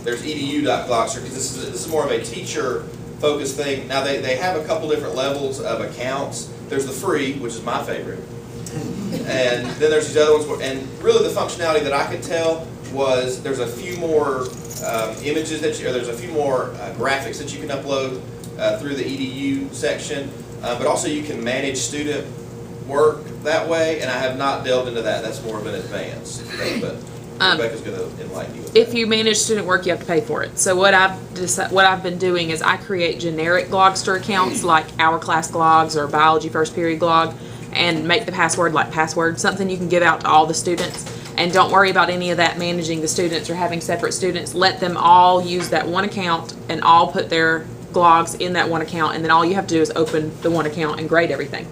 there's edu.glogster, because this is more of a teacher-focused thing. Now, they have a couple different levels of accounts. There's the free, which is my favorite. And then there's these other ones, and really the functionality that I could tell was there's a few more images or there's a few more graphics that you can upload through the edu section, but also you can manage student work that way, and I have not delved into that. That's more of an advanced thing, but Rebecca's going to enlighten you with If that. you manage student work, you have to pay for it. So what I've been doing is I create generic Glogster accounts like Our Class Glogs or Biology First Period Glog, and make the password like password, something you can give out to all the students. And don't worry about any of that managing the students or having separate students. Let them all use that one account and all put their glogs in that one account, and then all you have to do is open the one account and grade everything.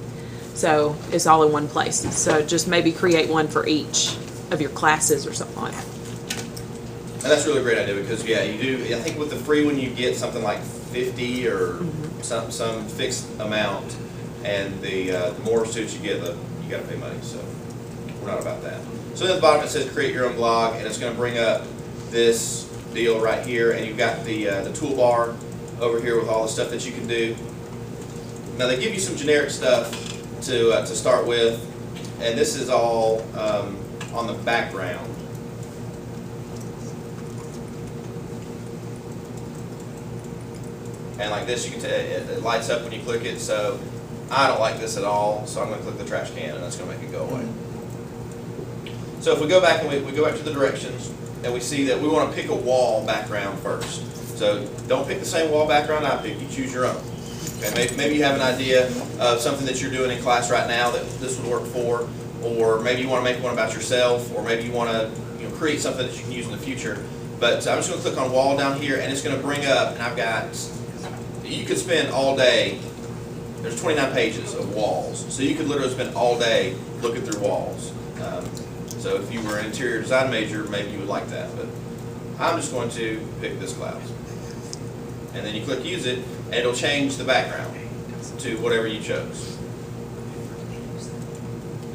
So it's all in one place. So just maybe create one for each of your classes or something like that. And that's really a great idea, because yeah, you do. I think with the free one you get something like 50 or some fixed amount, and the more students you get, you got to pay money. So we're not about that. So at the bottom it says create your own blog, and it's going to bring up this deal right here, and you've got the toolbar over here with all the stuff that you can do. Now they give you some generic stuff to start with, and this is all on the background. And like this, you can it lights up when you click it. So I don't like this at all, so I'm going to click the trash can, and that's going to make it go away. So if we go back and we go back to the directions, and we see that we want to pick a wall background first. So don't pick the same wall background I pick. You choose your own. Okay, maybe you have an idea of something that you're doing in class right now that this would work for, or maybe you want to make one about yourself, or maybe you want to create something that you can use in the future. But I'm just going to click on wall down here, and it's going to bring up, and I've got, you could spend all day, there's 29 pages of walls, so you could literally spend all day looking through walls. So if you were an interior design major, maybe you would like that, but I'm just going to pick this class. And then you click use it, and it'll change the background to whatever you chose.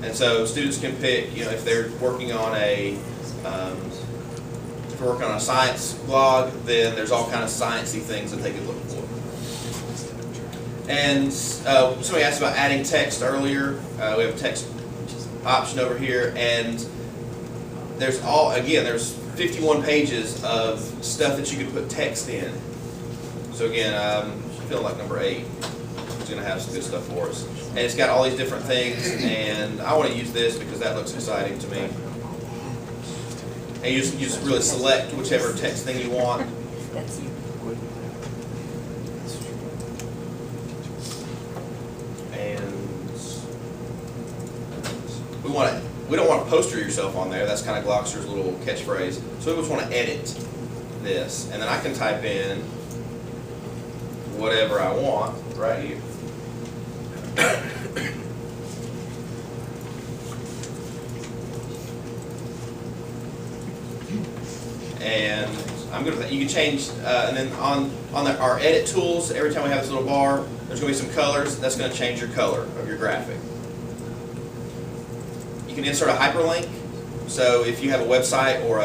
And so students can pick, if they're working on a science blog, then there's all kind of sciencey things that they could look for. And somebody asked about adding text earlier. We have a text option over here, and there's 51 pages of stuff that you can put text in. So again, I feel like number 8 is going to have some good stuff for us. And it's got all these different things, and I want to use this because that looks exciting to me. And you just really select whichever text thing you want. And we don't want to poster yourself on there. That's kind of Glogster's little catchphrase. So we just want to edit this, and then I can type in whatever I want right here. And I'm good with that. You can change, and then on our edit tools, every time we have this little bar, there's going to be some colors. That's going to change your color of your graphic. You can insert a hyperlink. So if you have a website or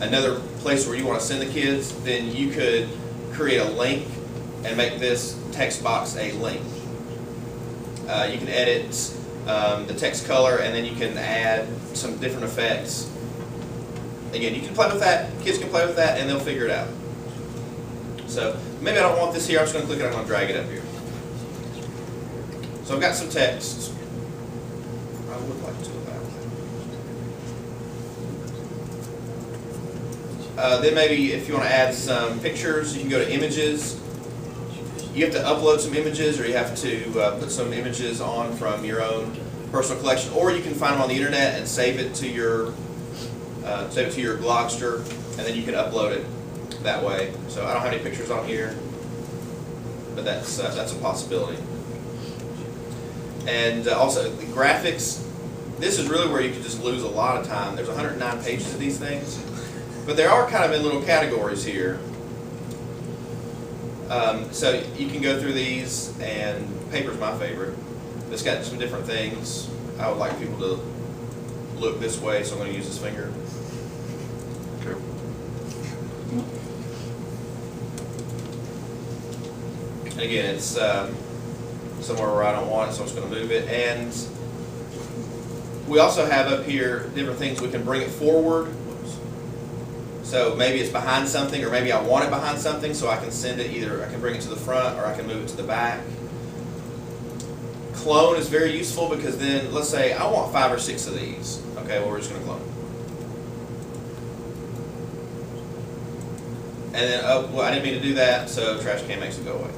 another place where you want to send the kids, then you could create a link and make this text box a link. You can edit the text color, and then you can add some different effects. Again, you can play with that, kids can play with that, and they'll figure it out. So maybe I don't want this here, I'm just going to click it, I'm going to drag it up here. So I've got some text. I would like to allow that. Then maybe if you want to add some pictures, you can go to images. You have to upload some images, or you have to put some images on from your own personal collection, or you can find them on the internet and save it to your Glogster, and then you can upload it that way. So I don't have any pictures on here, but that's a possibility. And also the graphics. This is really where you can just lose a lot of time. There's 109 pages of these things, but they are kind of in little categories here. So you can go through these, and paper's my favorite. It's got some different things. I would like people to look this way, so I'm going to use this finger. again, it's somewhere where I don't want it, so I'm just going to move it. And we also have up here different things we can bring it forward. So maybe it's behind something, or maybe I want it behind something, so I can send it either, I can bring it to the front, or I can move it to the back. Clone is very useful because then, let's say I want 5 or 6 of these. Okay, well, we're just going to clone it. And then, oh, well, I didn't mean to do that, so trash can makes it go away.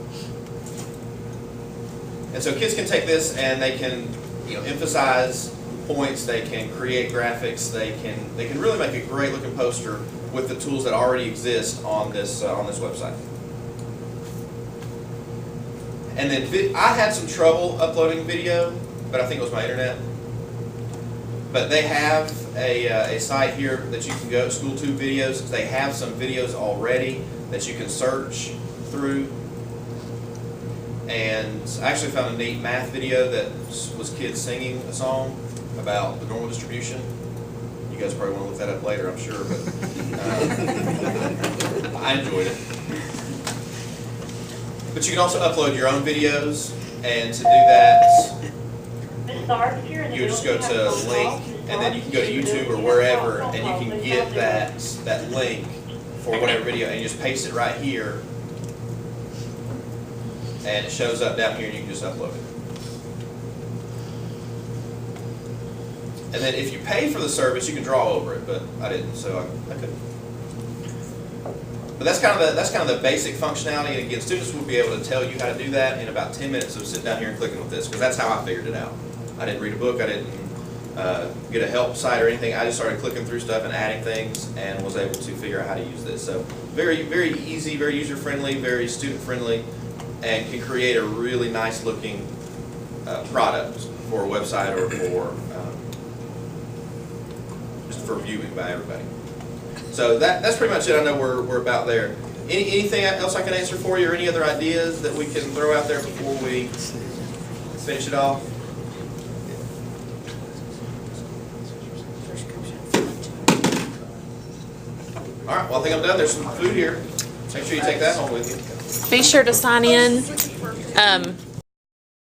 And so kids can take this and they can, emphasize points. They can create graphics. They can really make a great looking poster with the tools that already exist on this website. And then I had some trouble uploading video, but I think it was my internet. But they have a site here that you can go, SchoolTube videos. They have some videos already that you can search through. And I actually found a neat math video that was kids singing a song about the normal distribution. You guys probably want to look that up later, I'm sure, but I enjoyed it. But you can also upload your own videos, and to do that, you just go to link, and then you can go to YouTube or wherever, and you can get that link for whatever video, and you just paste it right here, and it shows up down here, and you can just upload it. And then if you pay for the service, you can draw over it, but I didn't, so I couldn't. But that's kind of the basic functionality, and again, students will be able to tell you how to do that in about 10 minutes of sitting down here and clicking with this, because that's how I figured it out. I didn't read a book, I didn't get a help site or anything. I just started clicking through stuff and adding things, and was able to figure out how to use this. So very, very easy, very user-friendly, very student-friendly, and can create a really nice looking product for a website or for just for viewing by everybody. So that's pretty much it. I know we're about there. Anything else I can answer for you, or any other ideas that we can throw out there before we finish it off? All right, well, I think I'm done. There's some food here. Make sure you take that home with you. Be sure to sign in